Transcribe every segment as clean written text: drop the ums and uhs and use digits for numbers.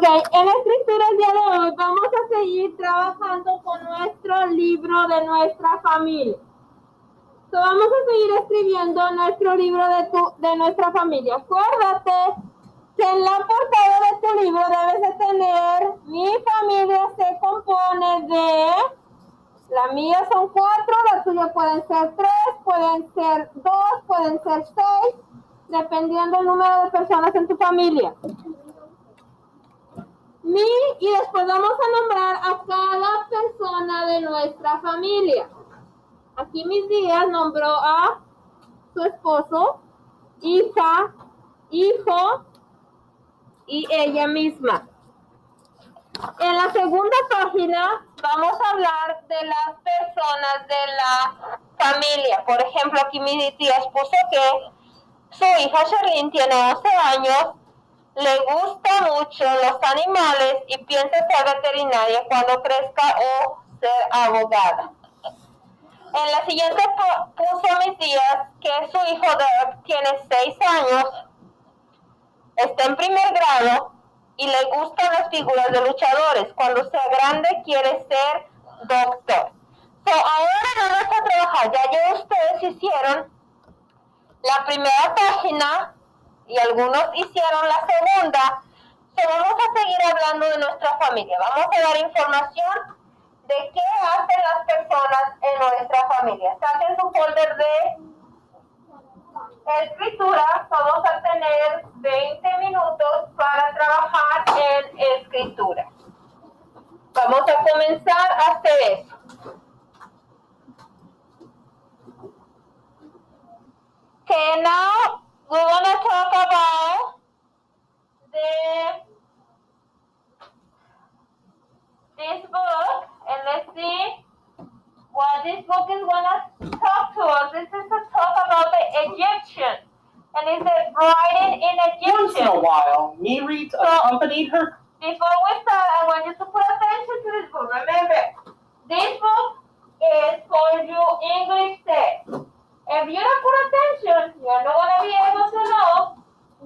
en Escritura el día de hoy vamos a seguir trabajando con nuestro libro de nuestra familia. Vamos a seguir escribiendo nuestro libro de nuestra familia. Acuérdate que en la portada de tu libro debes de tener: mi familia se compone de... La mía son 4, la tuya pueden ser 3, pueden ser 2, pueden ser 6, dependiendo del número de personas en tu familia. Y después vamos a nombrar a cada persona de nuestra familia. Aquí mis días nombró a su esposo, hija, hijo y ella misma. En la segunda página vamos a hablar de las personas de la familia. Por ejemplo, aquí mi tía puso que su hija Sherlyn tiene 11 años, le gustan mucho los animales y piensa ser veterinaria cuando crezca o ser abogada. En la siguiente puso mis días que su hijo Derek tiene 6 años, está en primer grado y le gustan las figuras de luchadores. Cuando sea grande quiere ser doctor. Ahora vamos a trabajar. Ya ustedes hicieron la primera página y algunos hicieron la segunda. Vamos a seguir hablando de nuestra familia. Vamos a dar información de qué hacen las personas en nuestra familia. Saquen su folder de Escritura. Vamos a tener 20 minutos para trabajar en Escritura. Vamos a comenzar a hacer eso. Okay, now we want to talk about this book, and let's see what this book is going to talk to us. This is to talk about the Egyptian, and it's a writing in Egyptian. Once in a while, Mirit accompanied her. Before we start, I want you to put attention to this book. Remember, this book is for your English test. If you don't put attention, you're not going to be able to know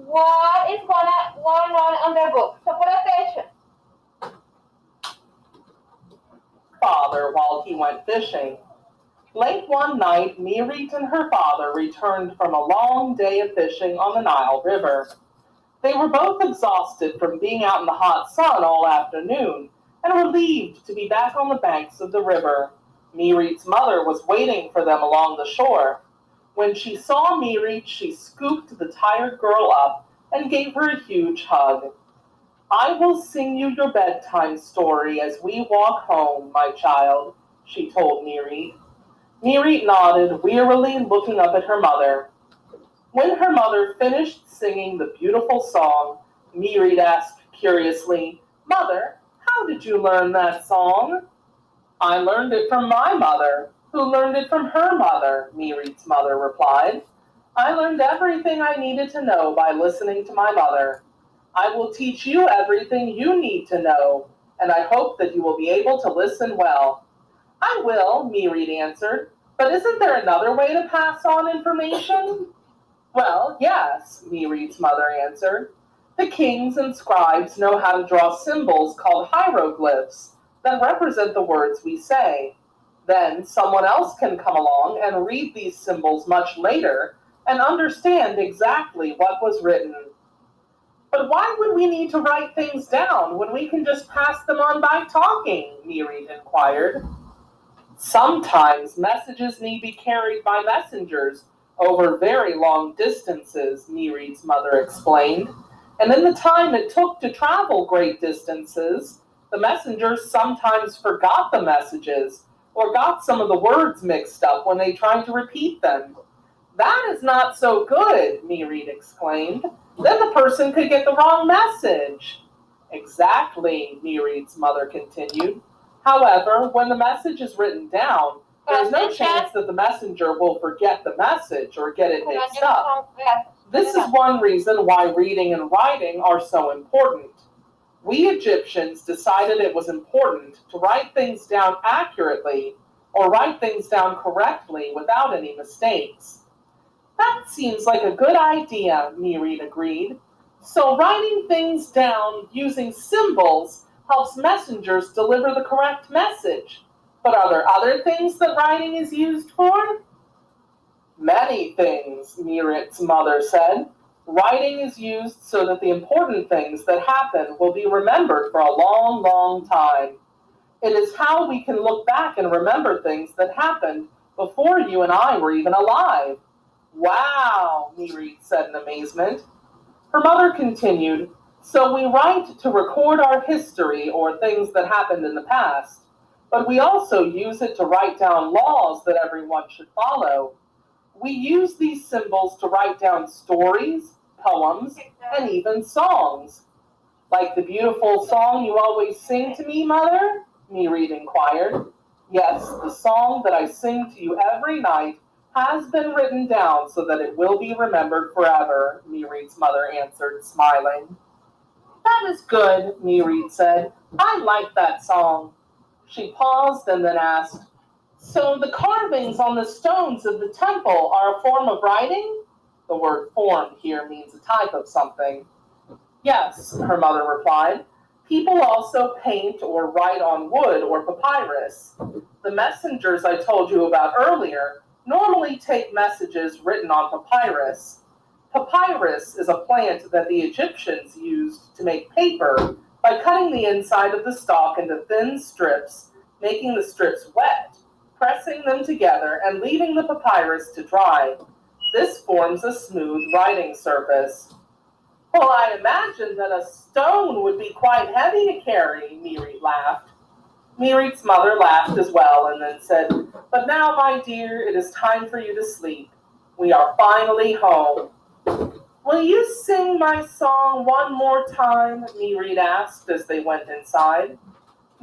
what is going on the book. So put attention. Father while he went fishing. Late one night, Mirit and her father returned from a long day of fishing on the Nile River. They were both exhausted from being out in the hot sun all afternoon and relieved to be back on the banks of the river. Mirit's mother was waiting for them along the shore. When she saw Mirit, she scooped the tired girl up and gave her a huge hug. I will sing you your bedtime story as we walk home, my child, she told Mirit. Mirit nodded wearily, looking up at her mother. When her mother finished singing the beautiful song, Mirit asked curiously, Mother, how did you learn that song? I learned it from my mother, who learned it from her mother, Mirit's mother replied. I learned everything I needed to know by listening to my mother. I will teach you everything you need to know, and I hope that you will be able to listen well. I will, Mirit answered, but isn't there another way to pass on information? Well, yes, Mirit's mother answered. The kings and scribes know how to draw symbols called hieroglyphs that represent the words we say. Then someone else can come along and read these symbols much later and understand exactly what was written. But why would we need to write things down when we can just pass them on by talking? Mirit inquired. Sometimes messages need to be carried by messengers over very long distances, Mirit's mother explained. And in the time it took to travel great distances, the messengers sometimes forgot the messages or got some of the words mixed up when they tried to repeat them. That is not so good, Mirit exclaimed. Then the person could get the wrong message. Exactly, Mirit's mother continued. However, when the message is written down, there's no chance that the messenger will forget the message or get it mixed up. This is one reason why reading and writing are so important. We Egyptians decided it was important to write things down accurately or write things down correctly without any mistakes. That seems like a good idea, Mirit agreed. So writing things down using symbols helps messengers deliver the correct message. But are there other things that writing is used for? Many things, Mirit's mother said. Writing is used so that the important things that happen will be remembered for a long, long time. It is how we can look back and remember things that happened before you and I were even alive. Wow, Mirit said in amazement. Her mother continued, so we write to record our history or things that happened in the past, but we also use it to write down laws that everyone should follow. We use these symbols to write down stories, poems, and even songs. Like the beautiful song you always sing to me, Mother? Mirit inquired. Yes, the song that I sing to you every night has been written down so that it will be remembered forever, Mirit's mother answered, smiling. That is good, Mirit said. I like that song. She paused and then asked, so the carvings on the stones of the temple are a form of writing? The word form here means a type of something. Yes, her mother replied. People also paint or write on wood or papyrus. The messengers I told you about earlier normally take messages written on papyrus. Papyrus is a plant that the Egyptians used to make paper by cutting the inside of the stalk into thin strips, making the strips wet, pressing them together, and leaving the papyrus to dry. This forms a smooth writing surface. Well, I imagine that a stone would be quite heavy to carry, Mirit laughed. Mirit's mother laughed as well and then said, but now, my dear, it is time for you to sleep. We are finally home. Will you sing my song one more time? Mirit asked as they went inside.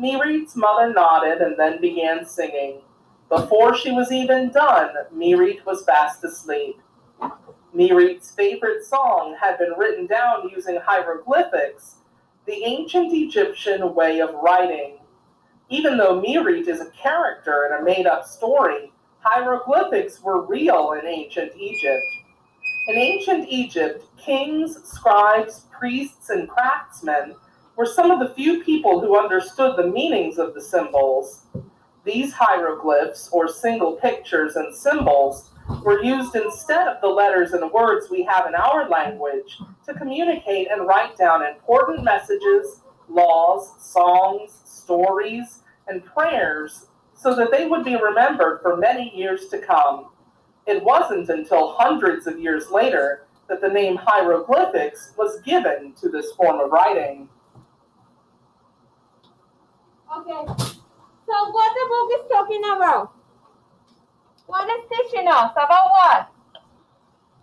Mirit's mother nodded and then began singing. Before she was even done, Mirit was fast asleep. Mirit's favorite song had been written down using hieroglyphics, the ancient Egyptian way of writing. Even though Mirit is a character in a made-up story, hieroglyphics were real in ancient Egypt. In ancient Egypt, kings, scribes, priests, and craftsmen were some of the few people who understood the meanings of the symbols. These hieroglyphs, or single pictures and symbols, were used instead of the letters and words we have in our language to communicate and write down important messages, laws, songs, stories, and prayers so that they would be remembered for many years to come. It wasn't until hundreds of years later that the name hieroglyphics was given to this form of writing. Okay, so what the book is talking about? What is teaching us? About what?